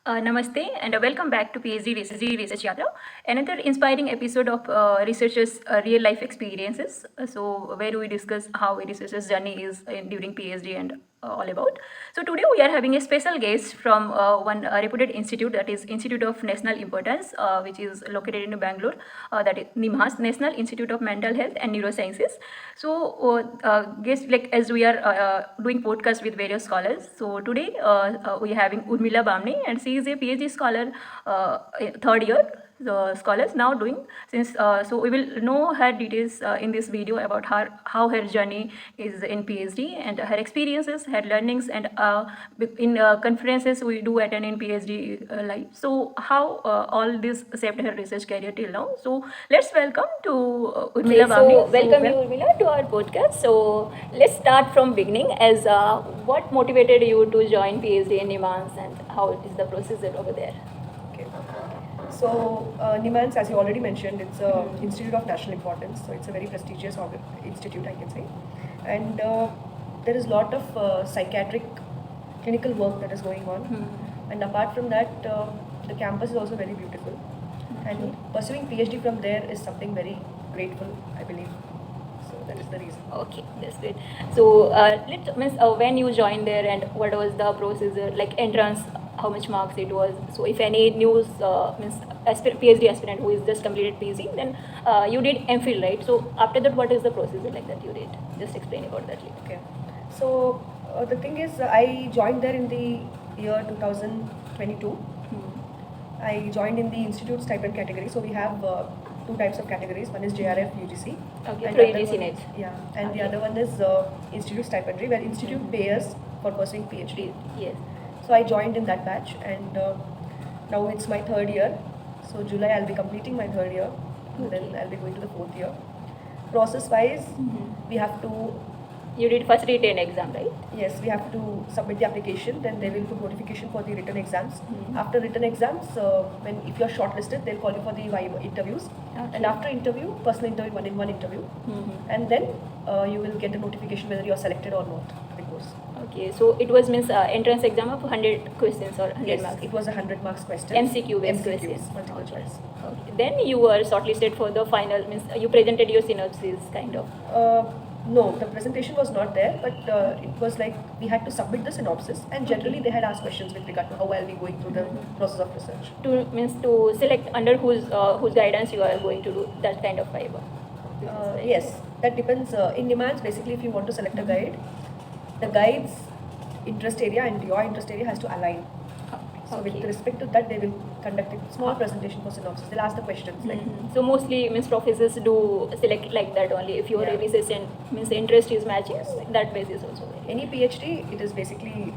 Namaste and welcome back to PhDResearchYaatra, another inspiring episode of researchers' real life experiences. So, where we discuss how a researcher's journey is during PhD and all about. So, today we are having a special guest from one reputed institute, that is Institute of National Importance, which is located in Bangalore, that is NIMHANS, National Institute of Mental Health and Neurosciences. So, guest, like as we are doing podcast with various scholars. So today we are having Urmila Bamney, and she is a PhD scholar, third year scholars now doing since. So we will know her details in this video about how her journey is in PhD and her experiences, her learnings, and in conferences we do attend in PhD life. So how all this shaped her research career till now. So let's welcome to Urmila Bamney. So welcome you, Urmila, to our podcast. So let's start from beginning. As what motivated you to join PhD in NIMHANS, and how is the process over there? Okay. So NIMHANS, as you already mentioned, it's an institute of national importance. So it's a very prestigious institute, I can say. And there is a lot of psychiatric clinical work that is going on. And apart from that, the campus is also very beautiful. And pursuing PhD from there is something very grateful, I believe. So that is the reason. Okay, that's great. So when you joined there, and what was the procedure, like entrance, how much marks it was? So if any news PhD aspirant who is just completed PhD, then you did MPhil, right? So after that, what is the procedure like that you did? Just explain about that later. Okay. So the thing is, I joined there in the year 2022. I joined in the institute stipend category. So we have two types of categories. One is JRF UGC. Okay, and UGCNET. Yeah, and Okay. the other one is institute stipendary, where institute pays for pursuing PhD. Yes. So I joined in that batch, and now it's my third year. So July I'll be completing my third year, and then I'll be going to the fourth year. Process-wise, we have to. You did first written exam, right? Yes, we have to submit the application. Then they will put notification for the written exams. After written exams, if you are shortlisted, they'll call you for the viva interviews. Okay. And after interview, personal interview, one-in-one interview, and then you will get a notification whether you are selected or not to the course. Okay, so it was entrance exam of 100 questions or 100 Yes, marks. it was a 100 marks question. MCQ based MCQs, questions. multiple Okay. choice. Okay. Then you were shortlisted for the final, you presented your synopsis kind of. No, the presentation was not there, but it was like we had to submit the synopsis, and generally they had asked questions with regard to how I'll be going through the process of research. To select under whose guidance you are going to do that kind of fiber. Yes, that depends. In NIMHANS, basically, if you want to select a guide, the guide's interest area and your interest area has to align. So with respect to that, they will conduct a small presentation for synopsis. They'll ask the questions like. So mostly professors do select like that only. If your research and interest is matching, that basis also. Any PhD, it is basically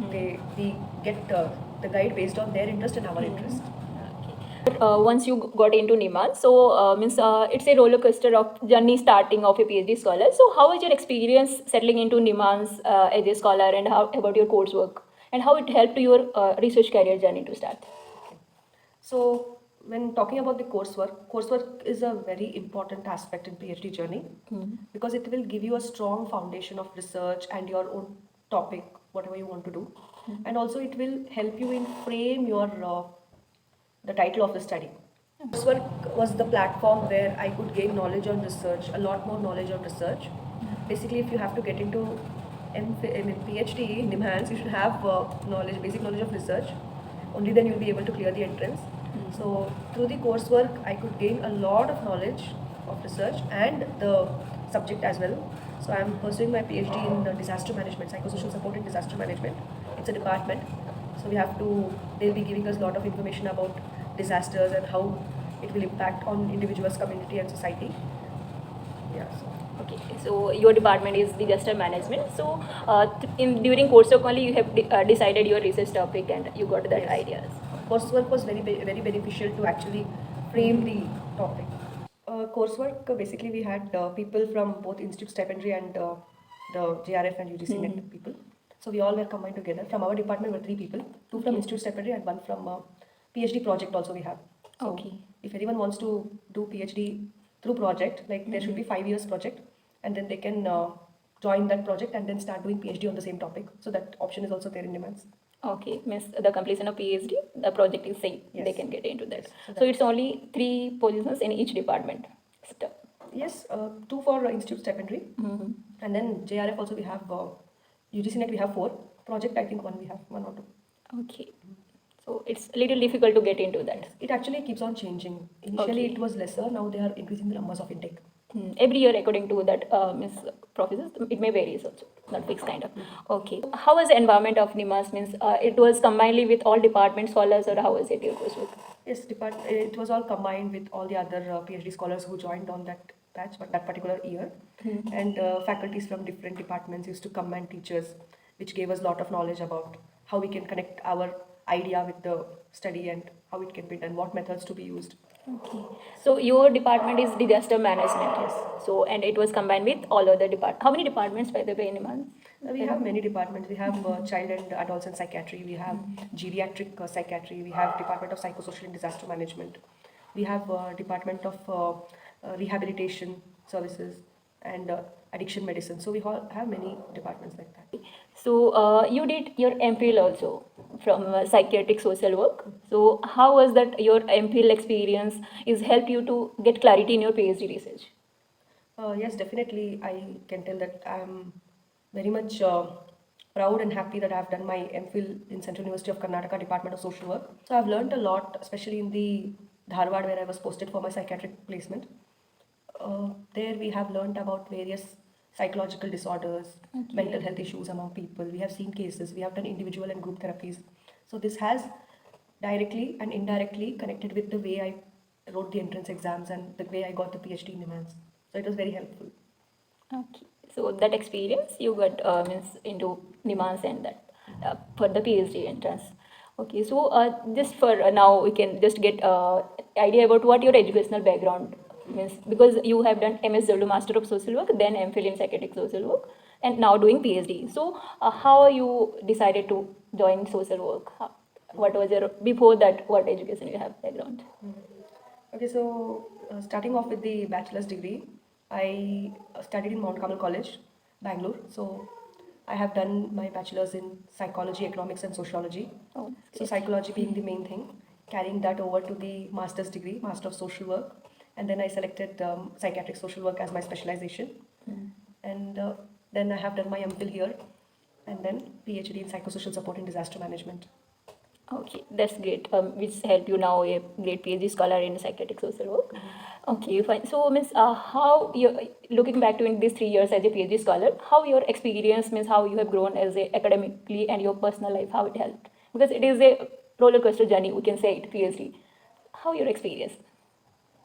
we get the guide based on their interest and our interest. Once you got into NIMHANS, so it's a roller coaster of journey starting of a PhD scholar. So how is your experience settling into NIMHANS as a scholar, and how about your coursework, and how it helped your research career journey to start? Okay. So when talking about the coursework is a very important aspect in PhD journey because it will give you a strong foundation of research and your own topic, whatever you want to do, and also it will help you in frame your the title of the study. Coursework was the platform where I could gain knowledge on research, a lot more knowledge on research. Basically, if you have to get into PhD in NIMHANS, you should have basic knowledge of research. Only then you'll be able to clear the entrance. So through the coursework, I could gain a lot of knowledge of research and the subject as well. So I'm pursuing my PhD in disaster management, psychosocial support in disaster management. It's a department. So they'll be giving us a lot of information about disasters and how it will impact on individuals, community and society. Yeah. Okay, so your department is disaster management. So during coursework only you have decided your research topic and you got that ideas. Coursework was very beneficial to actually frame the topic. Coursework, basically we had people from both institute stipendary and the JRF and UGCNET people. So we all were combined together. From our department were 3 people, 2 from institute stipendary and 1 from PhD project also we have. So if anyone wants to do PhD through project, like there should be 5 years project, and then they can join that project and then start doing PhD on the same topic. So that option is also there in NIMHANS. Okay, means the completion of PhD, the project is same. They Yes. can get into that. So So it's only 3 positions in each department. Yes, two for institute stipendary, and then JRF also we have UGCNET we have 4. Project I think we have one or two. Okay. So it's little difficult to get into that. Yes, it actually keeps on changing. Initially Okay. it was lesser, now they are increasing the numbers of intake. Every year according to that means professors, it may vary also, not fixed kind of. Okay. How was the environment of NIMHANS? Means it was combinedly with all department scholars, or how was it your coursework? Yes, it was all combined with all the other PhD scholars who joined on that batch, but that particular year. And faculties from different departments used to come and teach us, which gave us a lot of knowledge about how we can connect our idea with the study and how it can be done, what methods to be used. Okay. So your department is disaster management. Yes. So and it was combined with all other departments. How many departments by the way in NIMHANS? We have many departments. We have child and adolescent psychiatry. We have geriatric psychiatry. We have department of psychosocial and disaster management. We have department of rehabilitation services and addiction medicine. So we have many departments like that. So you did your MPhil also from psychiatric social work. So how was that your MPhil experience is helped you to get clarity in your PhD research? Yes, definitely. I can tell that I'm very much proud and happy that I've done my MPhil in Central University of Karnataka Department of Social Work. So I've learned a lot, especially in the Dharwad where I was posted for my psychiatric placement. There we have learned about various psychological disorders, mental health issues among people. We have seen cases. We have done individual and group therapies. So this has directly and indirectly connected with the way I wrote the entrance exams and the way I got the PhD in NIMHANS. So it was very helpful. Okay. So that experience you got means into NIMHANS and that for the PhD entrance. Okay. So just for now we can just get idea about what your educational background means, because you have done MSW Master of Social Work, then MPhil in Psychiatric Social Work, and now doing PhD. So how you decided to join social work? What was your before that? What education you have background? Okay, so starting off with the bachelor's degree, I studied in Mount Carmel College, Bangalore. So I have done my bachelor's in psychology, economics, and sociology. Oh, So psychology being the main thing, carrying that over to the master's degree, Master of Social Work, and then I selected psychiatric social work as my specialization. And then I have done my MPhil here, and then PhD in psychosocial support and disaster management. Okay, that's great. Which help you now a great PhD scholar in psychiatric social work. Okay, fine. So, Miss, how you looking back to in these 3 years as a PhD scholar, how your experience means how you have grown as a academically and your personal life, how it helped? Because it is a roller coaster journey, we can say it PhD. How your experience?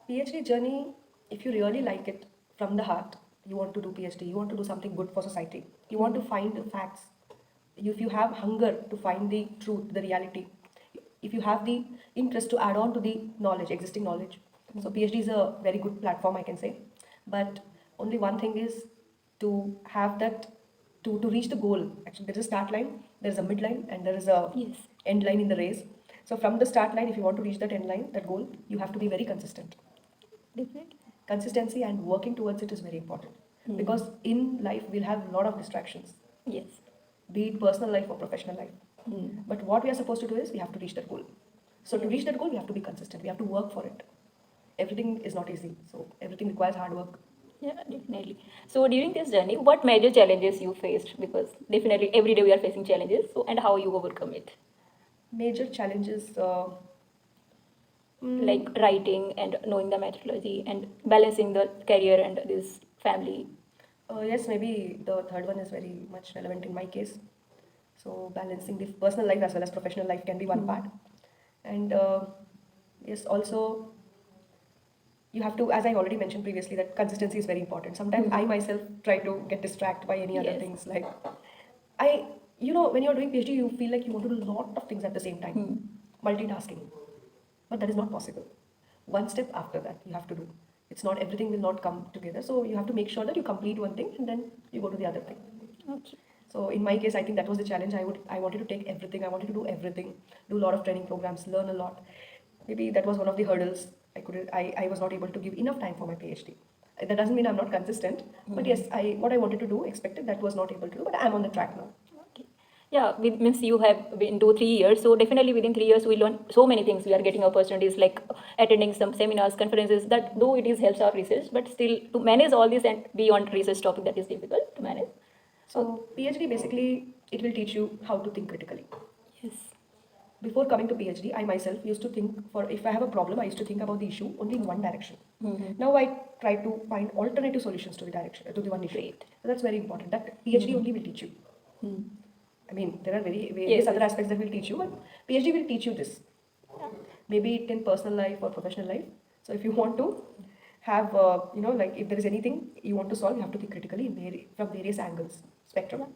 PhD journey, if you really like it from the heart, you want to do PhD, you want to do something good for society, you want to find the facts. If you have hunger to find the truth, the reality, if you have the interest to add on to the knowledge, existing knowledge. So PhD is a very good platform, I can say. But only one thing is to have that, to reach the goal. Actually, there is a start line, there is a mid line, and there is a Yes. end line in the race. So from the start line, if you want to reach that end line, that goal, you have to be very consistent. Definitely. Consistency and working towards it is very important. Because in life, we'll have a lot of distractions, Yes. be it personal life or professional life. But what we are supposed to do is we have to reach that goal. So to reach that goal, we have to be consistent. We have to work for it. Everything is not easy. So everything requires hard work. Yeah, definitely. So during this journey, what major challenges you faced? Because definitely every day we are facing challenges. So and how you overcome it? Major challenges, Like writing and knowing the methodology and balancing the career and this family. yes, maybe the third one is very much relevant in my case. So balancing the personal life as well as professional life can be one part. And yes, also you have to, as I already mentioned previously, that consistency is very important. Sometimes I myself try to get distracted by any other Yes. things. Like when you're doing PhD, you feel like you want to do a lot of things at the same time, multitasking. But that is not possible. One step after that you have to do. It's not, everything will not come together. So you have to make sure that you complete one thing and then you go to the other thing. Okay. So in my case, I think that was the challenge. I wanted to take everything. I wanted to do everything, do a lot of training programs, learn a lot. Maybe that was one of the hurdles. I was not able to give enough time for my PhD. That doesn't mean I'm not consistent, but yes, what I wanted to do, expected, that was not able to do. But I'm on the track now. Okay. Yeah, means you have been to 3 years, so definitely within 3 years we learn so many things. We are getting opportunities like attending some seminars, conferences. That though it is helps our research, but still to manage all this and beyond research topic, that is difficult to manage. So PhD basically it will teach you how to think critically. Yes. Before coming to PhD, I myself used to think for if I have a problem, I used to think about the issue only in one direction. Now I try to find alternative solutions to the direction to the one issue. Great. So that's very important. That PhD only will teach you. I mean, there are various Yes, other yes. aspects that will teach you, but PhD will teach you this. Maybe in personal life or professional life. So if you want to have, like if there is anything you want to solve, you have to think critically from various angles, spectrum.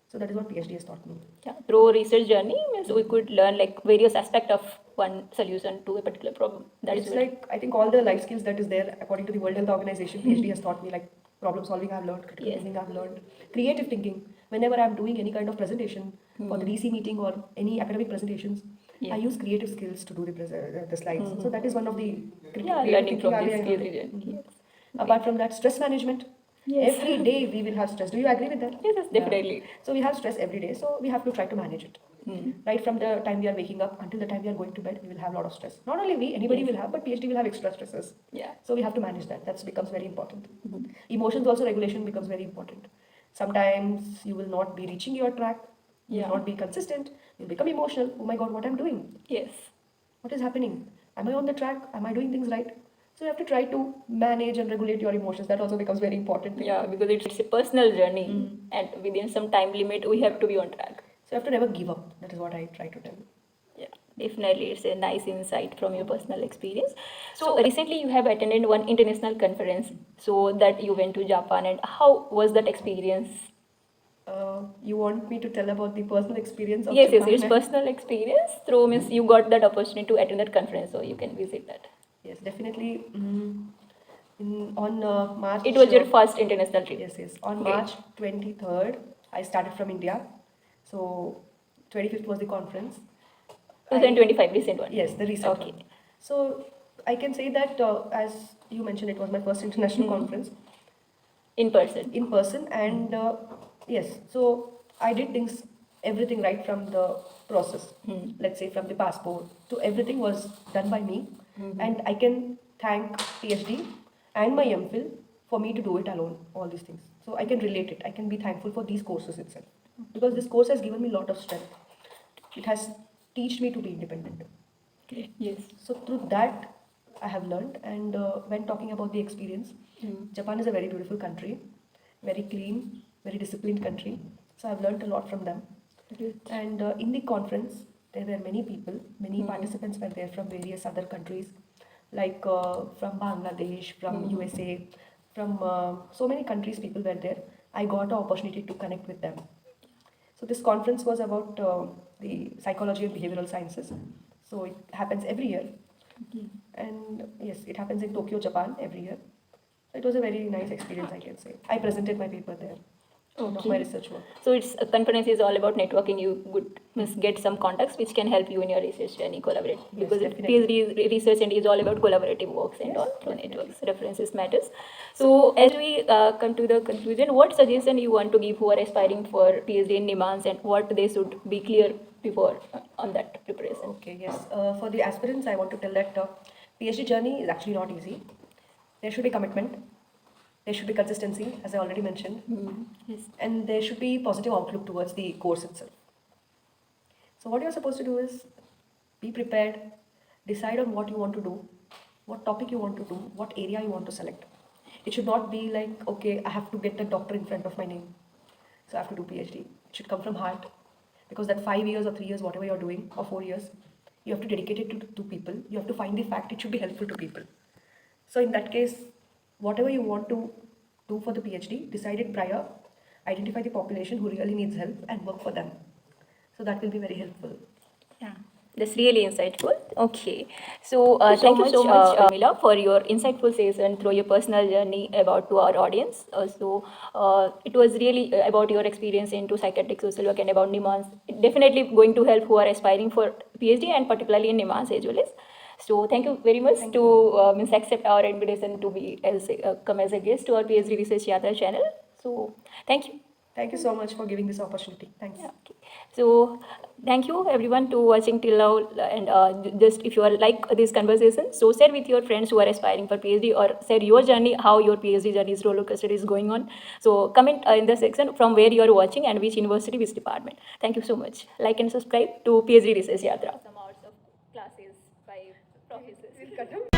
So that is what PhD has taught me. Yeah, through research journey means we could learn like various aspects of one solution to a particular problem. That It's is like I think all the life skills that is there according to the World Health Organization. PhD has taught me like problem solving. I've learned critical Yes. thinking. I've learned creative thinking. Whenever I'm doing any kind of presentation for the DC meeting or any academic presentations, Yeah. I use creative skills to do the slides. So that is one of the Yeah, creative learning from thinking this I skill. have. Yes. Apart from that, stress management. Yes. Every day we will have stress. Do you agree with that? Yes, yes, definitely. So we have stress every day. So we have to try to manage it. Right from the time we are waking up until the time we are going to bed, we will have a lot of stress. Not only we, anybody Yes. will have, but PhD will have extra stresses. Yeah. So we have to manage that. That becomes very important. Emotions also regulation becomes very important. Sometimes you will not be reaching your track. You Yeah. will not be consistent. You'll become emotional. Oh my God, what I'm doing? Yes. What is happening? Am I on the track? Am I doing things right? So you have to try to manage and regulate your emotions. That also becomes very important. Yeah, because it's a personal journey, and within some time limit, we have to be on track. So you have to never give up. That is what I try to tell. Yeah, definitely, it's a nice insight from your personal experience. So recently, you have attended one international conference, so that you went to Japan, and how was that experience? You want me to tell about the personal experience of Yes, yes, Japan? it's personal experience. Through means you got that opportunity to attend that conference, so you can visit that. Yes, definitely. On March. It was your first international trip. Yes, yes. On Great. March 23rd, I started from India. So 25th was the conference. 2025, recent one. Yes, the recent Okay. one. So I can say that as you mentioned, it was my first international conference In person. in person, and yes, so I did things everything right from the process. Let's say from the passport to everything was done by me, and I can thank PhD and my MPhil for me to do it alone, all these things. So I can relate it. I can be thankful for these courses itself, because this course has given me a lot of strength. It has taught me to be independent. Great. Yes. So through that, I have learned. And when talking about the experience, Japan is a very beautiful country, very clean, very disciplined country. So I've learned a lot from them. Good. And in the conference, there were many people, many participants were there from various other countries, like from Bangladesh, from USA, from so many countries. People were there. I got an opportunity to connect with them. So this conference was about the psychology and behavioral sciences. So it happens every year. And yes, it happens in Tokyo, Japan every year. It was a very nice experience, I can say. I presented my paper there of my research work. So it's a conference is all about networking. You would must get some contacts which can help you in your research journey, collaborate. Yes, Because definitely. PhD research and is all about collaborative works and Yes, all. So definitely. networks, references matters. So as we come to the conclusion, what suggestion you want to give who are aspiring for PhD in NIMHANS, and what they should be clear before on that preparation? Okay, yes. For the aspirants, I want to tell that PhD journey is actually not easy. There should be commitment. There should be consistency, as I already mentioned. Yes. And there should be positive outlook towards the course itself. So what you're supposed to do is be prepared, decide on what you want to do, what topic you want to do, what area you want to select. It should not be like, okay, I have to get a doctor in front of my name, so I have to do PhD. It should come from heart, because that 5 years or 3 years, whatever you're doing, or 4 years, you have to dedicate it to people. You have to find the fact, it should be helpful to people. So in that case, whatever you want to do for the PhD, decide it prior, identify the population who really needs help and work for them. So that will be very helpful. Yeah, that's really insightful. Okay, so thank you so much, Urmila, for your insightful session through your personal journey about to our audience. It was really about your experience into psychiatric social work and about NIMHANS. Definitely going to help who are aspiring for PhD and particularly in NIMHANS as well as. So thank you very much to means accept our invitation to be as come as a guest to our PhD Research Yaatra channel. So thank you. Thank you so much for giving this opportunity. Thanks. Yeah, okay. So thank you everyone to watching till now, and just if you are like this conversation, so share with your friends who are aspiring for PhD, or share your journey, how your PhD journey's roller coaster is going on. So comment in the section from where you are watching and which university, which department. Thank you so much. Like and subscribe to PhD Research Yatra. Some hours of classes by professors.